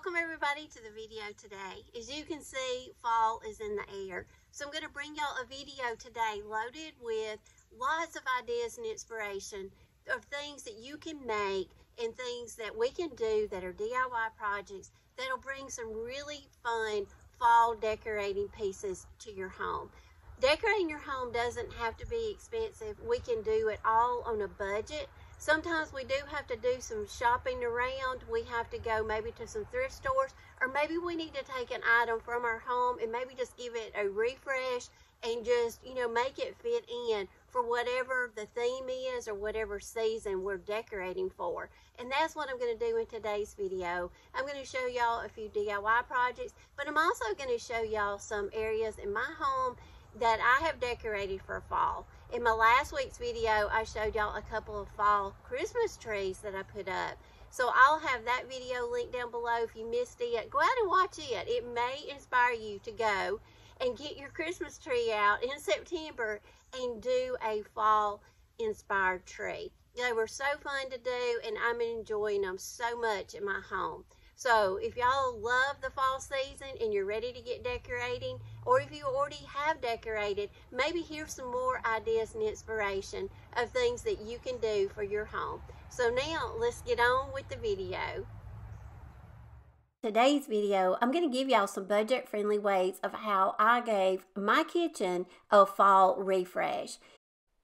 Welcome everybody to the video today. As you can see, fall is in the air. So I'm going to bring y'all a video today loaded with lots of ideas and inspiration of things that you can make and things that we can do that are DIY projects that'll bring some really fun fall decorating pieces to your home. Decorating your home doesn't have to be expensive. We can do it all on a budget. Sometimes we do have to do some shopping around. We have to go maybe to some thrift stores, or maybe we need to take an item from our home and maybe just give it a refresh and just, make it fit in for whatever the theme is or whatever season we're decorating for. And that's what I'm going to do in today's video. I'm going to show y'all a few DIY projects, but I'm also going to show y'all some areas in my home that I have decorated for fall. In my last week's video, I showed y'all a couple of fall Christmas trees that I put up. So I'll have that video linked down below if you missed it. Go out and watch it. It may inspire you to go and get your Christmas tree out in September and do a fall inspired tree. They were so fun to do, and I'm enjoying them so much in my home. So if y'all love the fall season and you're ready to get decorating, or if you already have decorated, maybe here's some more ideas and inspiration of things that you can do for your home. So now let's get on with the video. Today's video, I'm going to give y'all some budget-friendly ways of how I gave my kitchen a fall refresh.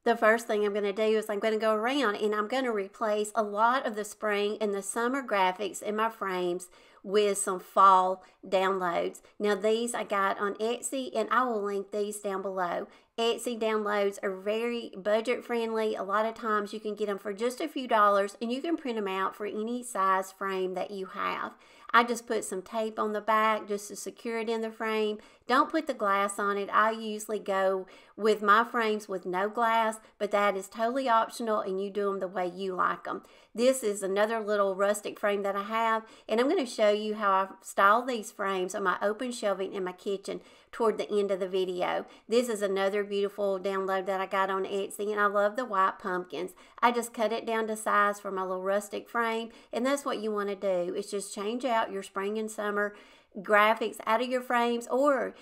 The first thing I'm going to do is I'm going to go around and I'm going to replace a lot of the spring and the summer graphics in my frames with some fall downloads. Now these I got on Etsy, and I will link these down below. Etsy downloads are very budget friendly. A lot of times you can get them for just a few dollars, and you can print them out for any size frame that you have. I just put some tape on the back just to secure it in the frame. Don't put the glass on it. I usually go with my frames with no glass, but that is totally optional, and you do them the way you like them. This is another little rustic frame that I have, and I'm going to show you how I style these frames on my open shelving in my kitchen toward the end of the video. This is another beautiful download that I got on Etsy, and I love the white pumpkins. I just cut it down to size for my little rustic frame, and that's what you want to do, is just change out your spring and summer graphics out of your frames, or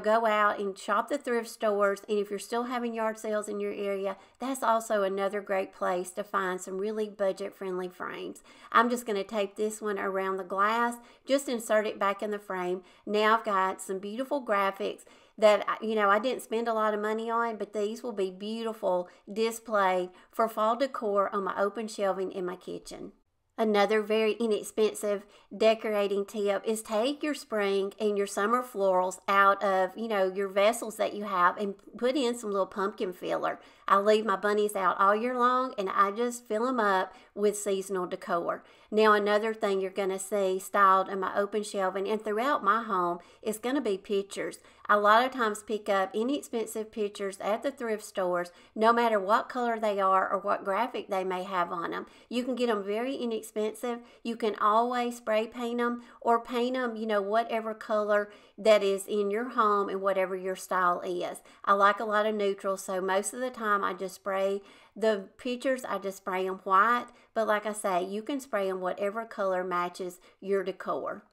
go out and shop the thrift stores. And if you're still having yard sales in your area, that's also another great place to find some really budget friendly frames. I'm just going to tape this one around the glass, just insert it back in the frame. Now I've got some beautiful graphics that I didn't spend a lot of money on, but these will be beautiful displayed for fall decor on my open shelving in my kitchen. Another very inexpensive decorating tip is take your spring and your summer florals out of, your vessels that you have, and put in some little pumpkin filler. I leave my bunnies out all year long, and I just fill them up with seasonal decor. Now, another thing you're going to see styled in my open shelving and throughout my home is going to be pictures. I a lot of times pick up inexpensive pictures at the thrift stores, no matter what color they are or what graphic they may have on them. You can get them very inexpensive. You can always spray paint them or paint them, whatever color that is in your home and whatever your style is. I like a lot of neutrals, so most of the time I just spray the pictures, I just spray them white. But like I say, you can spray them whatever color matches your decor.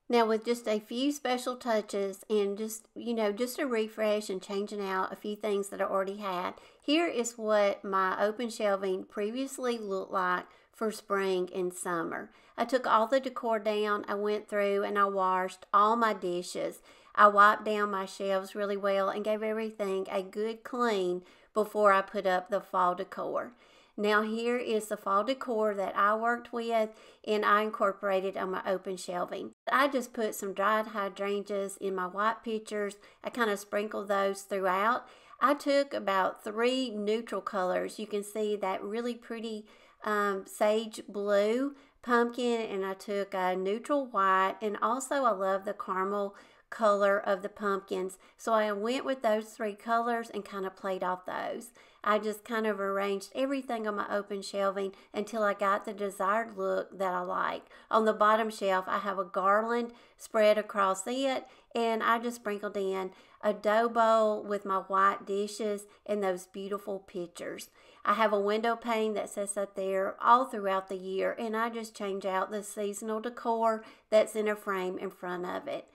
Now, with just a few special touches and just a refresh and changing out a few things that I already had, here is what my open shelving previously looked like for spring and summer. I took all the decor down. I went through and I washed all my dishes. I wiped down my shelves really well and gave everything a good clean before I put up the fall decor. Now here is the fall decor that I worked with and I incorporated on my open shelving. I just put some dried hydrangeas in my white pictures. I kind of sprinkled those throughout. I took about 3 neutral colors. You can see that really pretty sage blue pumpkin, and I took a neutral white, and also I love the caramel color of the pumpkins. So I went with those 3 colors and kind of played off those. I just kind of arranged everything on my open shelving until I got the desired look that I like. On the bottom shelf, I have a garland spread across it, and I just sprinkled in a dough bowl with my white dishes and those beautiful pictures. I have a window pane that sits up there all throughout the year, and I just change out the seasonal decor that's in a frame in front of it.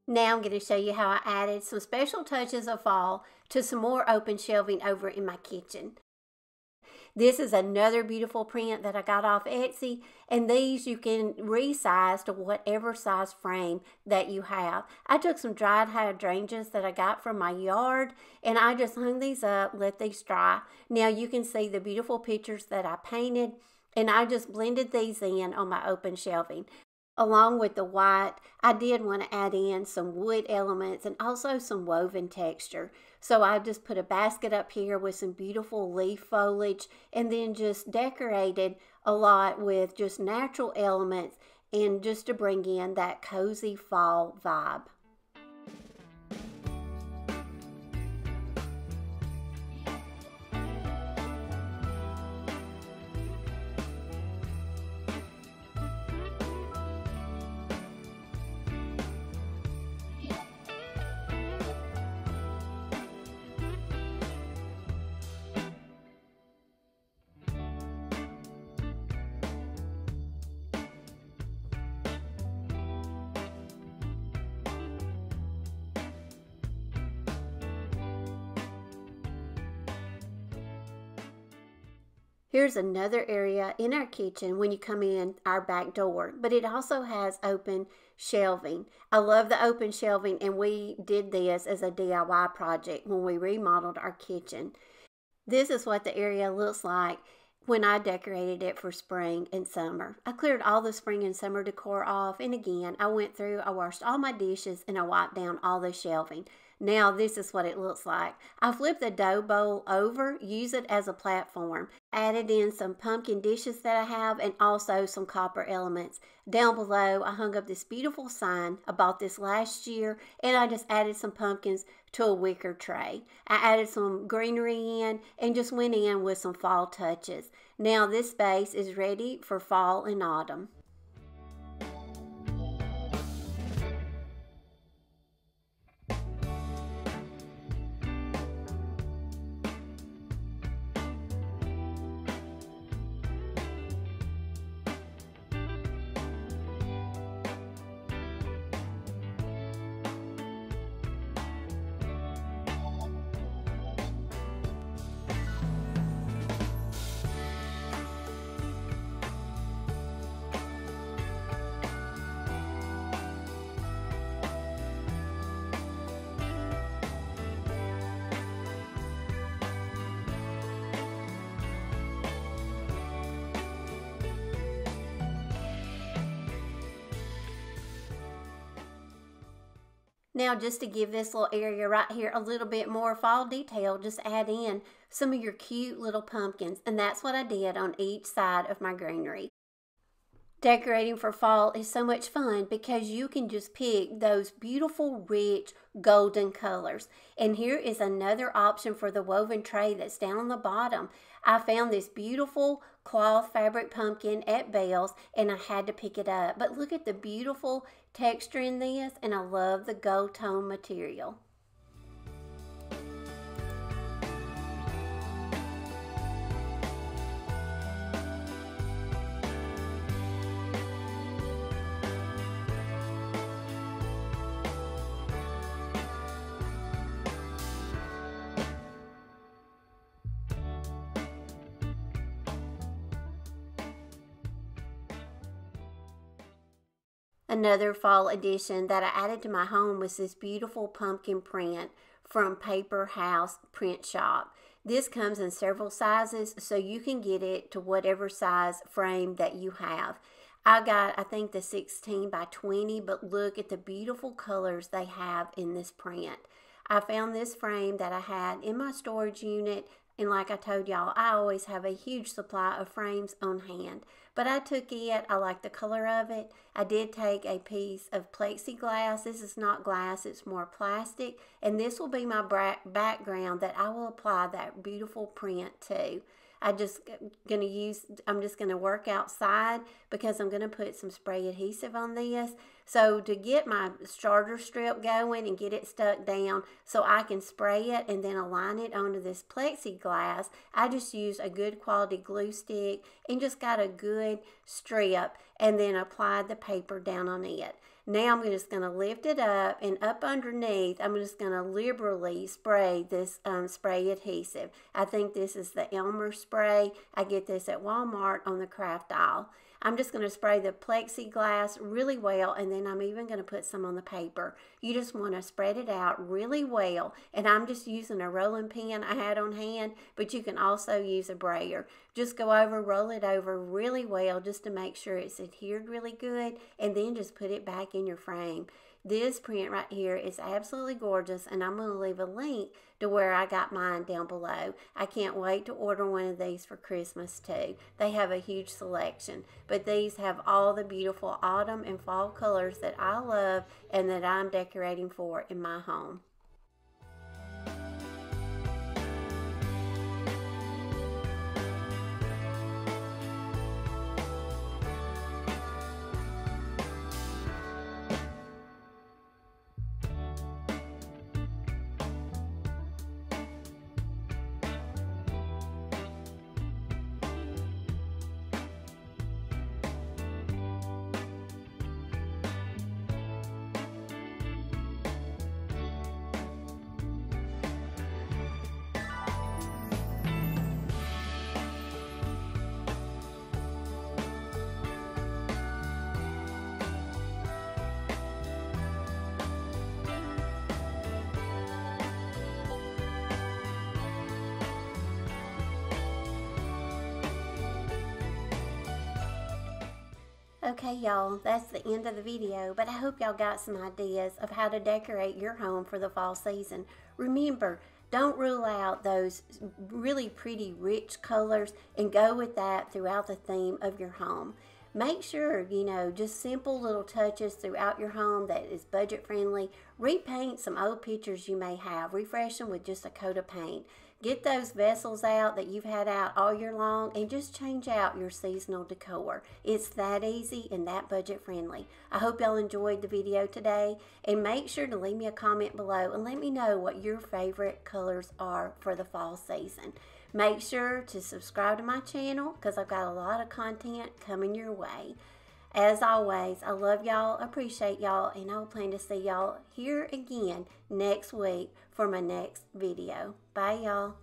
Now I'm going to show you how I added some special touches of fall to some more open shelving over in my kitchen. This is another beautiful print that I got off Etsy, and these you can resize to whatever size frame that you have. I took some dried hydrangeas that I got from my yard, and I just hung these up, let these dry. Now you can see the beautiful pictures that I painted, and I just blended these in on my open shelving. Along with the white, I did want to add in some wood elements and also some woven texture. So I just put a basket up here with some beautiful leaf foliage, and then just decorated a lot with just natural elements, and just to bring in that cozy fall vibe. Here's another area in our kitchen when you come in our back door, but it also has open shelving. I love the open shelving, and we did this as a DIY project when we remodeled our kitchen. This is what the area looks like when I decorated it for spring and summer. I cleared all the spring and summer decor off, and again, I went through, I washed all my dishes, and I wiped down all the shelving. Now this is what it looks like. I flipped the dough bowl over, use it as a platform. Added in some pumpkin dishes that I have, and also some copper elements. Down below, I hung up this beautiful sign. I bought this last year, and I just added some pumpkins to a wicker tray. I added some greenery in and just went in with some fall touches. Now this space is ready for fall and autumn. Now, just to give this little area right here a little bit more fall detail, just add in some of your cute little pumpkins, and that's what I did on each side of my greenery. Decorating for fall is so much fun because you can just pick those beautiful, rich, golden colors. And here is another option for the woven tray that's down on the bottom. I found this beautiful cloth fabric pumpkin at Bell's and I had to pick it up. But look at the beautiful texture in this, and I love the gold tone material. Another fall addition that I added to my home was this beautiful pumpkin print from Paper House Print Shop. This comes in several sizes, so you can get it to whatever size frame that you have. I got, I think, the 16 by 20, but look at the beautiful colors they have in this print. I found this frame that I had in my storage unit, and like I told y'all, I always have a huge supply of frames on hand. But I took it, I like the color of it. I did take a piece of plexiglass. This is not glass, it's more plastic. And this will be my background that I will apply that beautiful print to. I'm just going to work outside because I'm going to put some spray adhesive on this. So to get my starter strip going and get it stuck down so I can spray it and then align it onto this plexiglass, I just used a good quality glue stick and just got a good strip and then applied the paper down on it. Now I'm just going to lift it up, and up underneath I'm just going to liberally spray this spray adhesive. I think this is the Elmer spray. I get this at Walmart on the craft aisle. I'm just going to spray the plexiglass really well, and then I'm even going to put some on the paper. You just want to spread it out really well, and I'm just using a rolling pin I had on hand, but you can also use a brayer. Just go over, roll it over really well just to make sure it's adhered really good, and then just put it back in your frame. This print right here is absolutely gorgeous, and I'm going to leave a link to where I got mine down below. I can't wait to order one of these for Christmas too. They have a huge selection, but these have all the beautiful autumn and fall colors that I love and that I'm decorating for in my home. Okay, y'all, that's the end of the video, but I hope y'all got some ideas of how to decorate your home for the fall season. Remember, don't rule out those really pretty rich colors and go with that throughout the theme of your home. Make sure, just simple little touches throughout your home that is budget friendly. Repaint some old pictures you may have. Refresh them with just a coat of paint. Get those vessels out that you've had out all year long and just change out your seasonal decor. It's that easy and that budget friendly. I hope y'all enjoyed the video today, and make sure to leave me a comment below and let me know what your favorite colors are for the fall season. Make sure to subscribe to my channel because I've got a lot of content coming your way. As always, I love y'all, appreciate y'all, and I'll plan to see y'all here again next week for my next video. Bye, y'all.